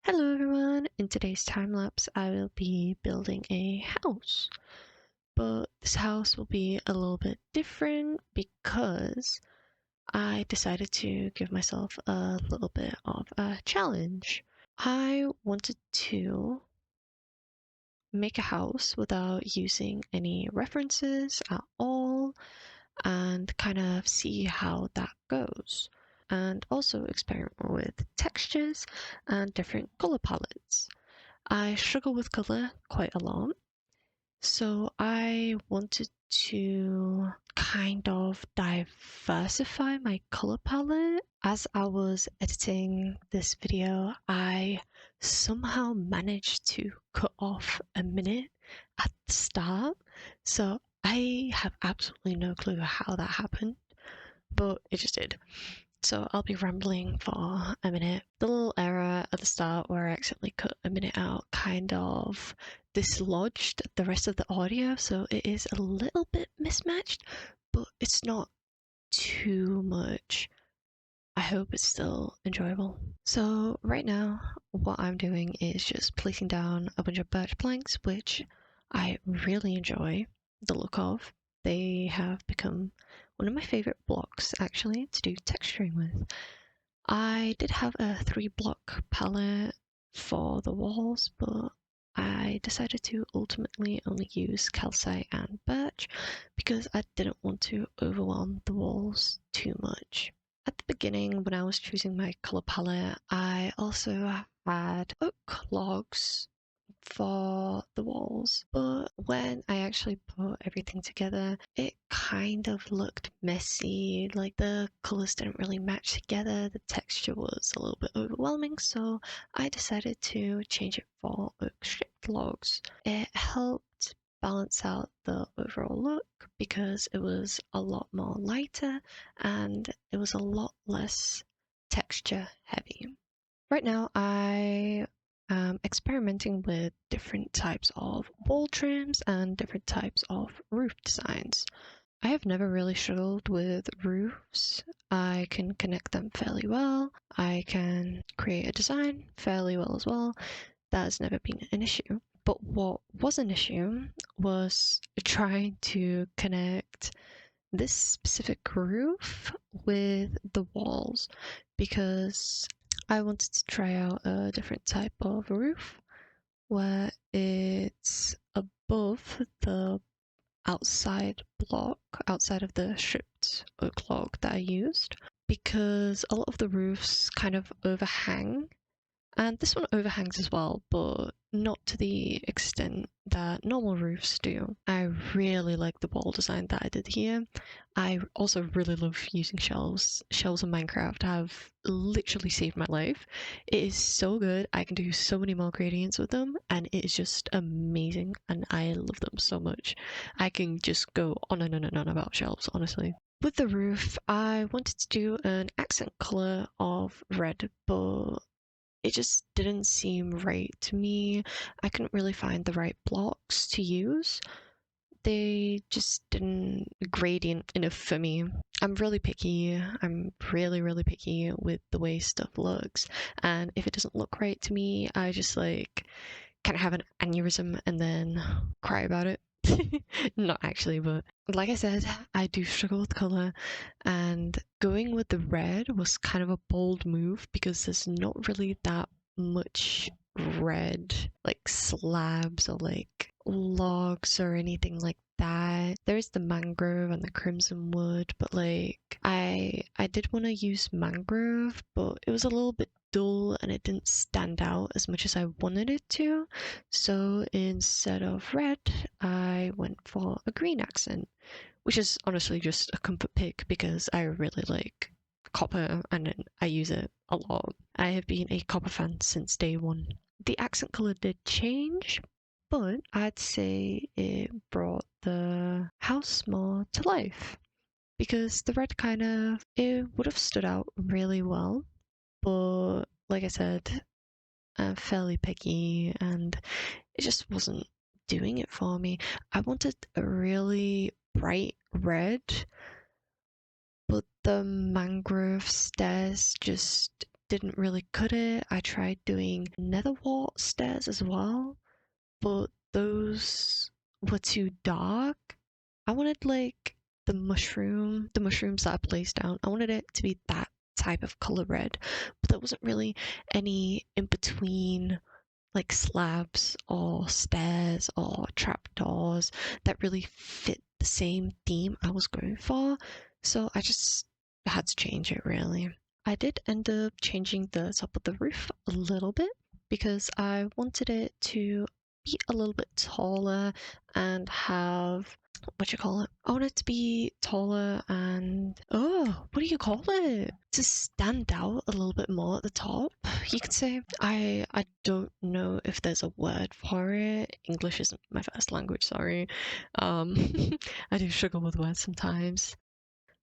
Hello everyone, in today's time lapse I will be building a house, but this house will be a little bit different because I decided to give myself a little bit of a challenge. I wanted to make a house without using any references at all and kind of see how that goes. And also experiment with textures and different color palettes. I struggle with color quite a lot, so I wanted to kind of diversify my color palette. As I was editing this video, I somehow managed to cut off a minute at the start, so I have absolutely no clue how that happened, but it just did. So I'll be rambling for a minute. The little error at the start where I accidentally cut a minute out kind of dislodged the rest of the audio, so it is a little bit mismatched, but it's not too much. I hope it's still enjoyable. So right now, what I'm doing is just placing down a bunch of birch planks, which I really enjoy the look of. They have become one of my favorite blocks actually to do texturing with. I did have a 3 block palette for the walls, but I decided to ultimately only use calcite and birch because I didn't want to overwhelm the walls too much. At the beginning, when I was choosing my color palette, I also had oak logs for the walls, but when I actually put everything together, it kind of looked messy. Like the colors didn't really match together, the texture was a little bit overwhelming, so I decided to change it for oak stripped logs. It helped balance out the overall look because it was a lot more lighter and it was a lot less texture heavy. Right now, I am experimenting with different types of wall trims and different types of roof designs. I have never really struggled with roofs. I can connect them fairly well. I can create a design fairly well as well. That has never been an issue. But what was an issue was trying to connect this specific roof with the walls because I wanted to try out a different type of roof where it's above the outside block, outside of the stripped oak log that I used, because a lot of the roofs kind of overhang, and this one overhangs as well, but not to the extent that normal roofs do. I really like the wall design that I did here. I also really love using shelves. Shelves in Minecraft have literally saved my life. It is so good. I can do so many more gradients with them, and it is just amazing, and I love them so much. I can just go on and on and on about shelves, honestly. With the roof, I wanted to do an accent color of red, but it just didn't seem right to me. I couldn't really find the right blocks to use. They just didn't gradient enough for me. I'm really picky. I'm really picky with the way stuff looks. And if it doesn't look right to me, I just like kind of have an aneurysm and then cry about it. Not actually, but like I said, I do struggle with color, and going with the red was kind of a bold move because there's not really that much red, like slabs or like logs or anything like that. There is the mangrove and the crimson wood, but like I did want to use mangrove, but it was a little bit dull and it didn't stand out as much as I wanted it to. So instead of red, I went for a green accent, which is honestly just a comfort pick because I really like copper and I use it a lot. I have been a copper fan since day one. The accent color did change, but I'd say it brought the house more to life because the red kind of it would have stood out really well, but like I said, I'm fairly picky and it just wasn't doing it for me. I wanted a really bright red, but the mangrove stairs just didn't really cut it. I tried doing nether wart stairs as well, but those were too dark. I wanted like the mushrooms that I placed down. I wanted it to be that type of color red, but there wasn't really any in between like slabs or stairs or trapdoors that really fit the same theme I was going for. So I just had to change it really. I did end up changing the top of the roof a little bit because I wanted it to be a little bit taller and have what you call it? I want it to be taller and what do you call it? To stand out a little bit more at the top, you could say. I don't know if there's a word for it. English isn't my first language, sorry. Um I do struggle with words sometimes.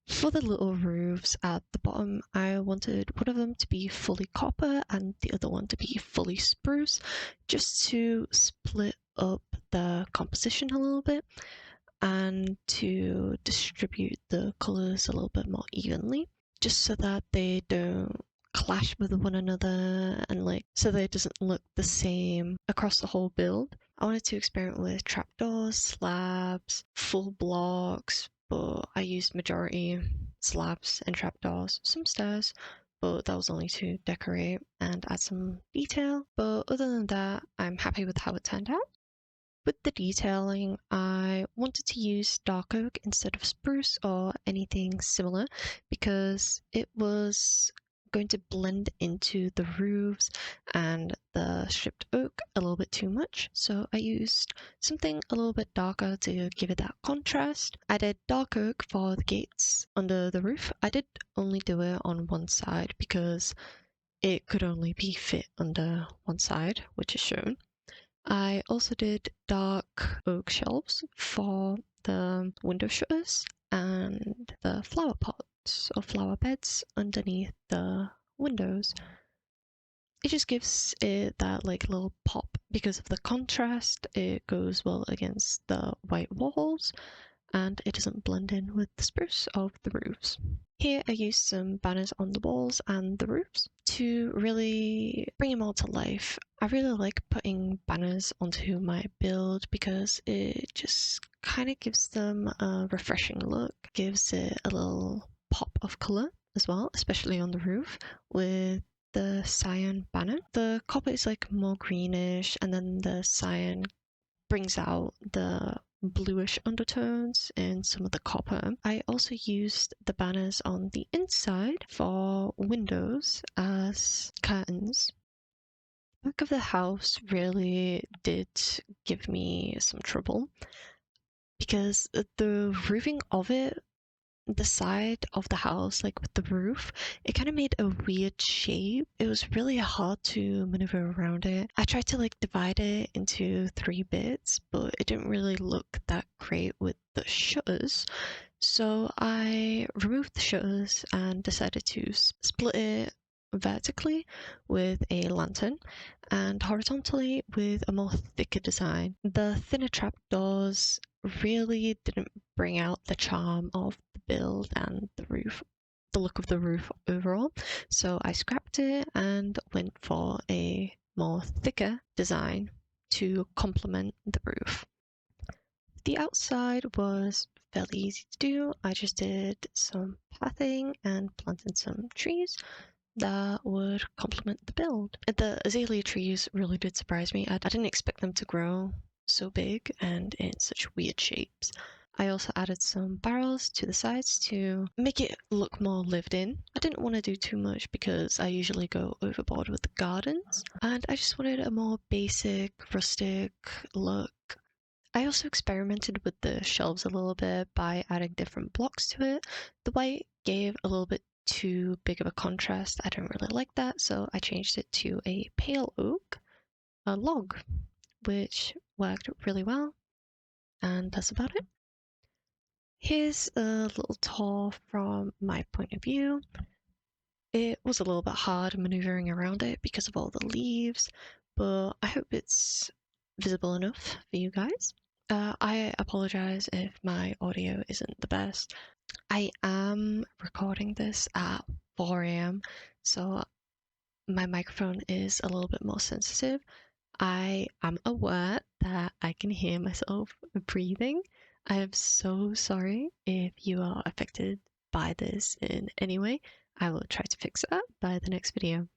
For the little roofs at the bottom, I wanted one of them to be fully copper and the other one to be fully spruce, just to split up the composition a little bit and to distribute the colors a little bit more evenly, just so that they don't clash with one another and like so that it doesn't look the same across the whole build. I wanted to experiment with trapdoors, slabs, full blocks, but I used majority slabs and trapdoors, some stairs, but that was only to decorate and add some detail. But other than that, I'm happy with how it turned out. With the detailing, I wanted to use dark oak instead of spruce or anything similar because it was going to blend into the roofs and the stripped oak a little bit too much. So I used something a little bit darker to give it that contrast. I did dark oak for the gates under the roof. I did only do it on one side because it could only be fit under one side, which is shown. I also did dark oak shelves for the window shutters and the flower pots or flower beds underneath the windows. It just gives it that like little pop because of the contrast. It goes well against the white walls and it doesn't blend in with the spruce of the roofs. Here I used some banners on the walls and the roofs to really bring them all to life. I really like putting banners onto my build because it just kind of gives them a refreshing look, gives it a little pop of colour as well, especially on the roof with the cyan banner. The copper is like more greenish and then the cyan brings out the bluish undertones in some of the copper. I also used the banners on the inside for windows as curtains. The back of the house really did give me some trouble because the roofing of it, the side of the house, like with the roof, it kind of made a weird shape. It was really hard to maneuver around it. I tried to like divide it into 3 bits, but it didn't really look that great with the shutters. So I removed the shutters and decided to split it vertically with a lantern and horizontally with a more thicker design. The thinner trapdoors really didn't bring out the charm of the build and the roof, the look of the roof overall. So I scrapped it and went for a more thicker design to complement the roof. The outside was fairly easy to do. I just did some pathing and planted some trees that would complement the build. The azalea trees really did surprise me. I didn't expect them to grow so big and in such weird shapes. I also added some barrels to the sides to make it look more lived in. I didn't want to do too much because I usually go overboard with the gardens, and I just wanted a more basic, rustic look. I also experimented with the shelves a little bit by adding different blocks to it. The white gave a little bit too big of a contrast. I don't really like that, so I changed it to a pale oak, a log, which worked really well, and that's about it. Here's a little tour from my point of view. It was a little bit hard maneuvering around it because of all the leaves, but I hope it's visible enough for you guys. I apologize if my audio isn't the best. I am recording this at 4 a.m., so my microphone is a little bit more sensitive. I am aware that I can hear myself breathing. I am so sorry if you are affected by this in any way. I will try to fix that by the next video.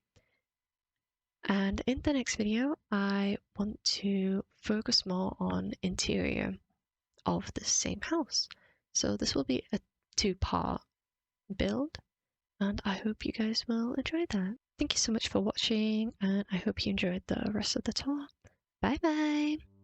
And in the next video, I want to focus more on interior of the same house. So this will be a two-part build, and I hope you guys will enjoy that. Thank you so much for watching, and I hope you enjoyed the rest of the tour. Bye bye!